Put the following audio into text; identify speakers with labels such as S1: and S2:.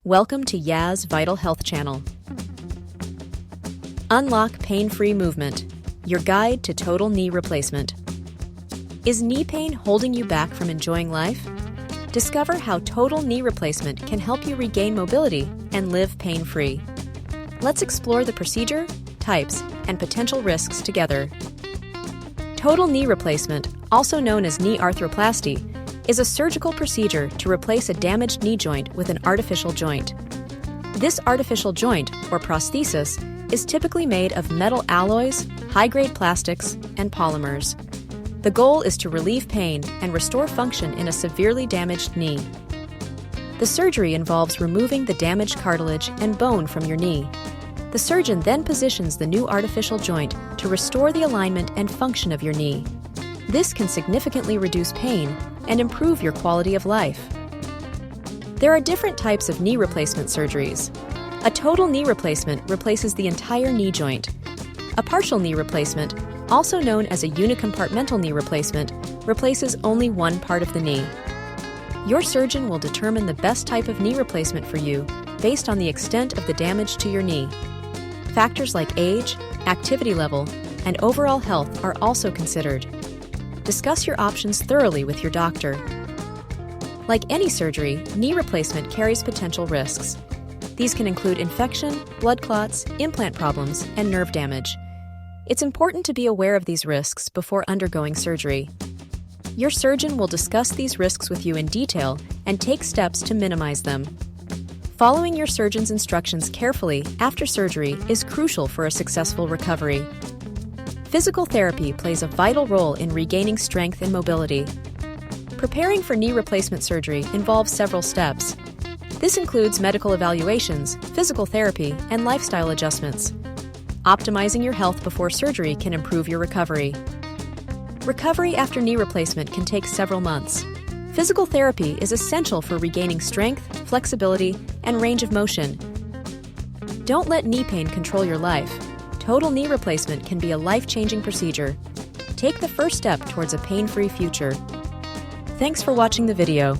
S1: Welcome to Yaz Vital Health Channel. Unlock pain-free movement, your guide to total knee replacement. Is knee pain holding you back from enjoying life? Discover how total knee replacement can help you regain mobility and live pain-free. Let's explore the procedure, types, and potential risks together. Total knee replacement, also known as knee arthroplasty, is a surgical procedure to replace a damaged knee joint with an artificial joint. This artificial joint, or prosthesis, is typically made of metal alloys, high-grade plastics, and polymers. The goal is to relieve pain and restore function in a severely damaged knee. The surgery involves removing the damaged cartilage and bone from your knee. The surgeon then positions the new artificial joint to restore the alignment and function of your knee. This can significantly reduce pain and improve your quality of life. There are different types of knee replacement surgeries. A total knee replacement replaces the entire knee joint. A partial knee replacement, also known as a unicompartmental knee replacement, replaces only one part of the knee. Your surgeon will determine the best type of knee replacement for you based on the extent of the damage to your knee. Factors like age, activity level, and overall health are also considered. Discuss your options thoroughly with your doctor. Like any surgery, knee replacement carries potential risks. These can include infection, blood clots, implant problems, and nerve damage. It's important to be aware of these risks before undergoing surgery. Your surgeon will discuss these risks with you in detail and take steps to minimize them. Following your surgeon's instructions carefully after surgery is crucial for a successful recovery. Physical therapy plays a vital role in regaining strength and mobility. Preparing for knee replacement surgery involves several steps. This includes medical evaluations, physical therapy, and lifestyle adjustments. Optimizing your health before surgery can improve your recovery. Recovery after knee replacement can take several months. Physical therapy is essential for regaining strength, flexibility, and range of motion. Don't let knee pain control your life. Total knee replacement can be a life-changing procedure. Take the first step towards a pain-free future. Thanks for watching the video.